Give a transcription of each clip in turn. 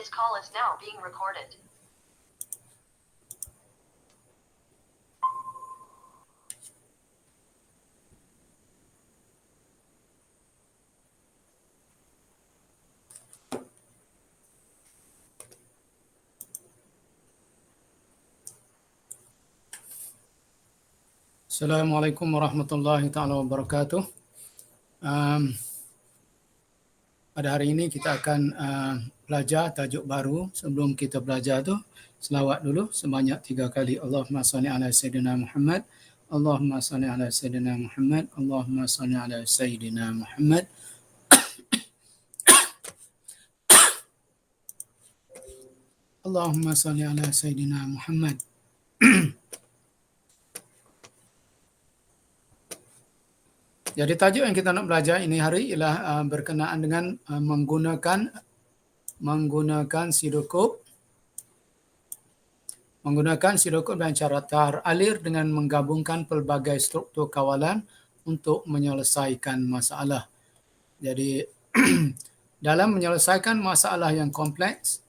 This call is now being recorded. Assalamualaikum warahmatullahi taala wabarakatuh. Pada hari ini kita akan belajar tajuk baru. Sebelum kita belajar tu, selawat dulu sebanyak 3 kali. Allahumma salli ala Sayyidina Muhammad. Allahumma salli ala Sayyidina Muhammad. Allahumma salli ala Sayyidina Muhammad. Allahumma salli ala Sayyidina Muhammad. Jadi tajuk yang kita nak belajar ini hari ialah berkenaan dengan menggunakan sidokop dengan cara teralir dengan menggabungkan pelbagai struktur kawalan untuk menyelesaikan masalah. Jadi dalam menyelesaikan masalah yang kompleks,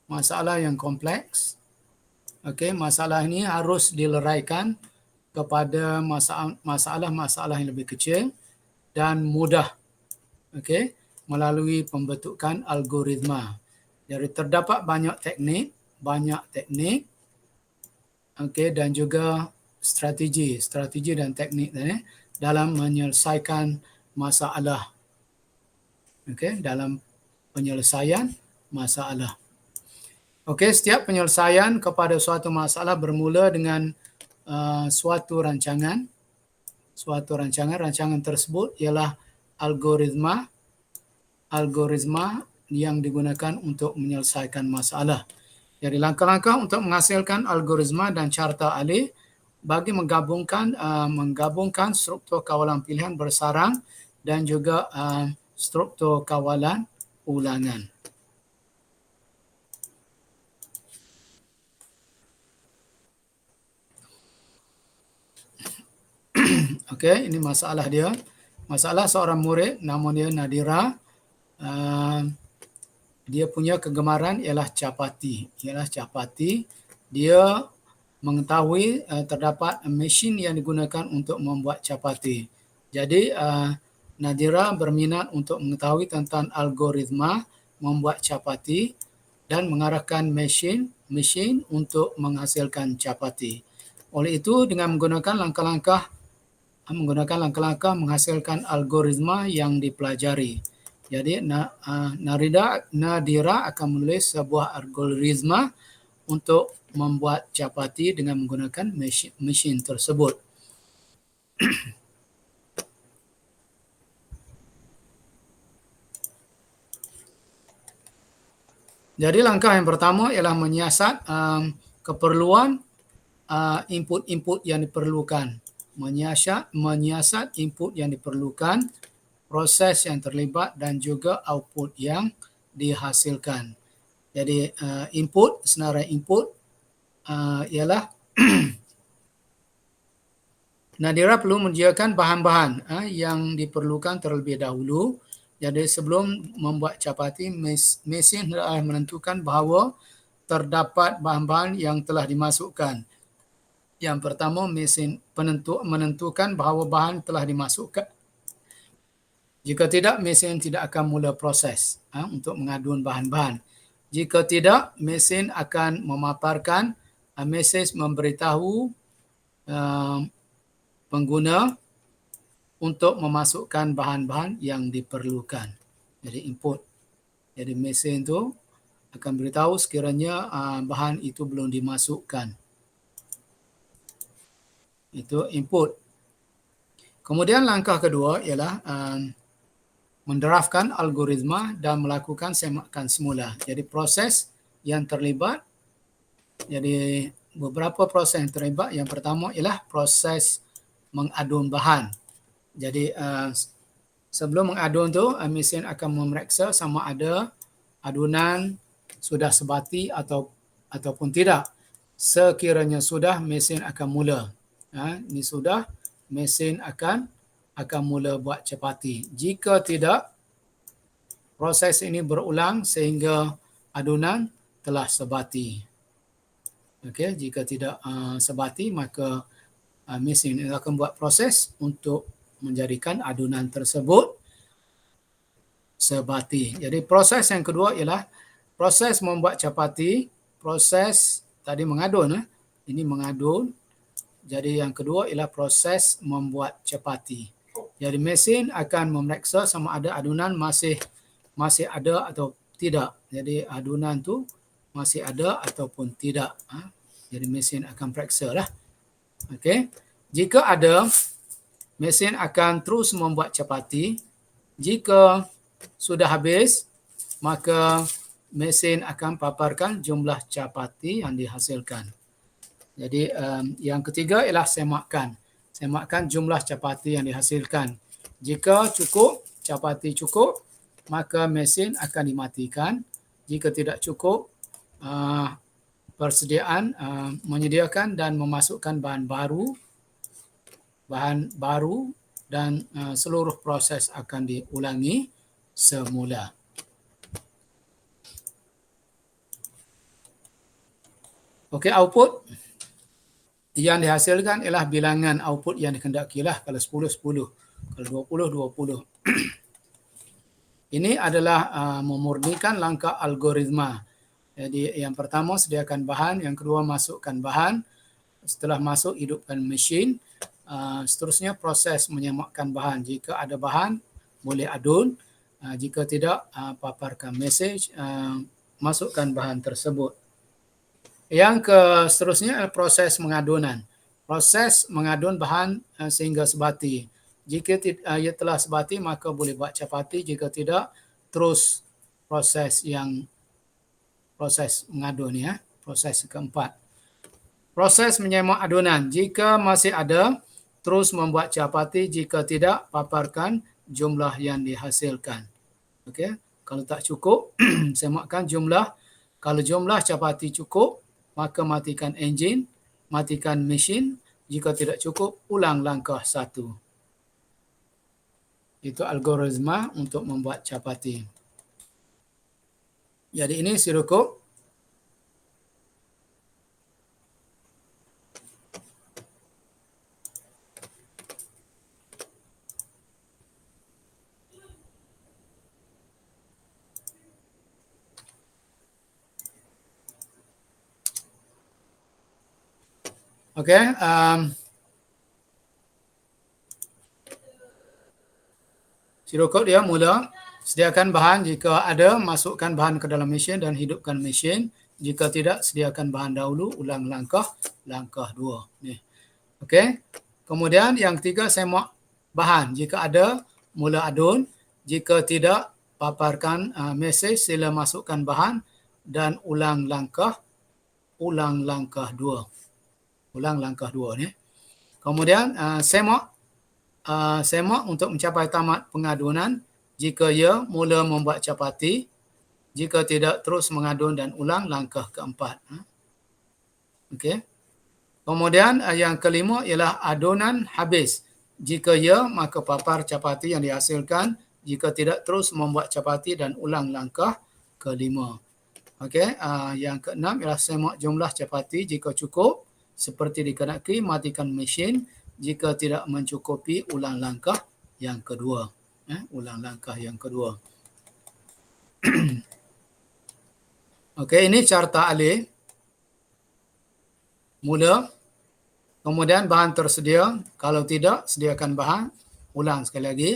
masalah ini harus dileraikan kepada masalah-masalah yang lebih kecil dan mudah, melalui pembentukan algoritma. Jadi terdapat banyak teknik, dan juga strategi dan teknik dalam menyelesaikan masalah, dalam penyelesaian masalah. Setiap penyelesaian kepada suatu masalah bermula dengan suatu rancangan. Rancangan tersebut ialah algoritma yang digunakan untuk menyelesaikan masalah. Jadi langkah-langkah untuk menghasilkan algoritma dan carta alih bagi menggabungkan struktur kawalan pilihan bersarang dan juga struktur kawalan ulangan. Ini masalah dia. Masalah seorang murid, nama dia Nadira. Dia punya kegemaran ialah capati. Dia mengetahui terdapat mesin yang digunakan untuk membuat capati. Jadi Nadira berminat untuk mengetahui tentang algoritma membuat capati dan mengarahkan mesin untuk menghasilkan capati. Oleh itu, dengan menggunakan langkah-langkah menghasilkan algoritma yang dipelajari. Jadi Nadira akan menulis sebuah algoritma untuk membuat capati dengan menggunakan mesin tersebut. Jadi langkah yang pertama ialah menyiasat keperluan input-input yang diperlukan. Menyiasat input yang diperlukan, proses yang terlibat dan juga output yang dihasilkan. Jadi senarai input ialah Nadira perlu menyediakan bahan-bahan yang diperlukan terlebih dahulu. Jadi sebelum membuat capati, mesin menentukan bahawa terdapat bahan-bahan yang telah dimasukkan. Yang pertama, mesin menentukan bahawa bahan telah dimasukkan. Jika tidak, mesin tidak akan mula proses untuk mengaduan bahan-bahan. Jika tidak, mesin akan memaparkan mesej memberitahu pengguna untuk memasukkan bahan-bahan yang diperlukan. Jadi input. Jadi mesin itu akan beritahu sekiranya bahan itu belum dimasukkan. Itu input. Kemudian langkah kedua ialah mendraftkan algoritma dan melakukan semakan semula. Jadi proses yang terlibat, jadi beberapa proses yang terlibat. Yang pertama ialah proses mengadun bahan. Jadi sebelum mengadun tu, mesin akan memeriksa sama ada adunan sudah sebati ataupun tidak. Sekiranya sudah, mesin akan mula. Ini sudah, mesin akan mula buat capati. Jika tidak, proses ini berulang sehingga adunan telah sebati. Okey, jika tidak sebati maka mesin akan buat proses untuk menjadikan adunan tersebut sebati. Jadi proses yang kedua ialah proses membuat capati, proses tadi mengadun. Ini mengadun. Jadi yang kedua ialah proses membuat capati. Jadi mesin akan memeriksa sama ada adunan masih ada atau tidak. Jadi adunan tu masih ada ataupun tidak. Jadi mesin akan periksa lah. Okey. Jika ada, mesin akan terus membuat capati. Jika sudah habis, maka mesin akan paparkan jumlah capati yang dihasilkan. Jadi yang ketiga ialah semakan. Semakan jumlah capati yang dihasilkan. Jika cukup, capati cukup, maka mesin akan dimatikan. Jika tidak cukup, persediaan menyediakan dan memasukkan bahan baru dan seluruh proses akan diulangi semula. Okey, output yang dihasilkan ialah bilangan output yang dikehendaki lah. Kalau 10, 10. Kalau 20, 20. Ini adalah memurnikan langkah algoritma. Jadi yang pertama sediakan bahan, yang kedua masukkan bahan, setelah masuk hidupkan mesin, seterusnya proses menyemakkan bahan. Jika ada bahan boleh adun, jika tidak paparkan mesej, masukkan bahan tersebut. Yang seterusnya adalah proses mengadunan. Proses mengadun bahan sehingga sebati. Jika ia telah sebati maka boleh buat capati, jika tidak terus proses mengadun ya. Proses keempat. Proses menyemak adunan. Jika masih ada, terus membuat capati, jika tidak paparkan jumlah yang dihasilkan. Okey, kalau tak cukup semakkan jumlah. Kalau jumlah capati cukup, maka matikan enjin, matikan mesin. Jika tidak cukup, ulang langkah 1. Itu algoritma untuk membuat capati. Jadi ini cukup. Okey, sirokop dia mula sediakan bahan, jika ada masukkan bahan ke dalam mesin dan hidupkan mesin. Jika tidak, sediakan bahan dahulu, ulang langkah 2. Ni. Okey. Kemudian yang ketiga semak bahan. Jika ada, mula adun. Jika tidak, paparkan mesej, sila masukkan bahan dan ulang langkah 2. Ulang langkah 2 ni. Kemudian semak untuk mencapai tamat pengadunan. Jika ya, mula membuat capati. Jika tidak, terus mengadun dan ulang langkah keempat. Okey. Kemudian yang kelima ialah adunan habis. Jika ya, maka papar capati yang dihasilkan. Jika tidak, terus membuat capati dan ulang langkah kelima. Okey. Yang keenam ialah semak jumlah capati. Jika cukup, seperti dikehendaki, matikan mesin. Jika tidak mencukupi, ulang langkah yang kedua. Ulang langkah yang kedua. Okey, ini carta alih. Mula. Kemudian bahan tersedia. Kalau tidak, sediakan bahan. Ulang sekali lagi.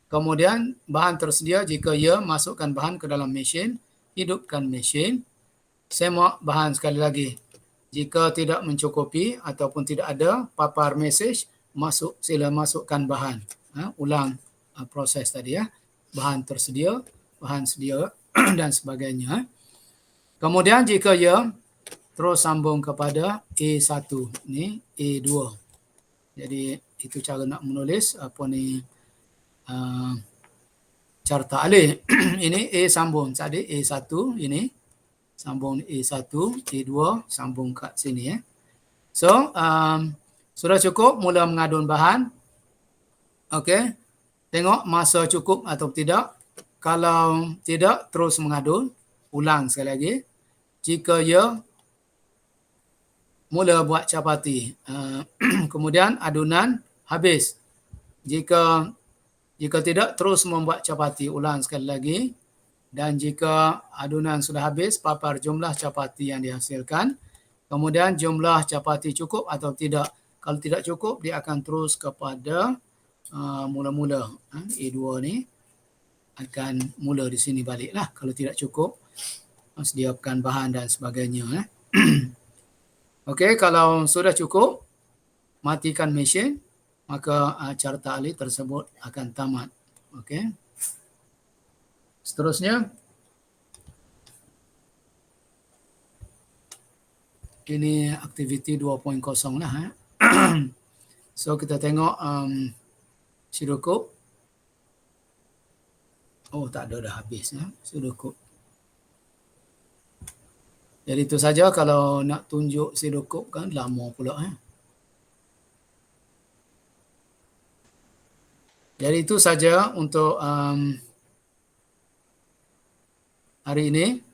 Kemudian bahan tersedia, jika ya, masukkan bahan ke dalam mesin. Hidupkan mesin. Semak bahan sekali lagi. Jika tidak mencukupi ataupun tidak ada, papar mesej, sila masukkan bahan. Ulang proses tadi ya. Bahan tersedia, bahan sedia dan sebagainya. Kemudian jika ya, terus sambung kepada A1 ni, A2. Jadi itu cara nak menulis apa ni carta alih. Ini A sambung tadi A1 ini. Sambung A1, A2, sambung kat sini ya. So, sudah cukup mula mengadun bahan. Okey. Tengok masa cukup atau tidak. Kalau tidak, terus mengadun. Ulang sekali lagi. Jika ia mula buat capati, kemudian adunan habis. Jika tidak, terus membuat capati. Ulang sekali lagi. Dan jika adunan sudah habis, papar jumlah capati yang dihasilkan. Kemudian jumlah capati cukup atau tidak. Kalau tidak cukup, dia akan terus kepada mula-mula. A2 ni akan mula di sini baliklah. Kalau tidak cukup, sediakan bahan dan sebagainya. Okey, kalau sudah cukup, matikan mesin, maka carta alih tersebut akan tamat. Okey. Seterusnya, ini aktiviti 2.0 lah. So kita tengok Sudoku. Oh, tak ada, dah habis Sudoku. Jadi itu saja. Kalau nak tunjuk Sudoku kan lama pula. Jadi itu saja untuk hari ini.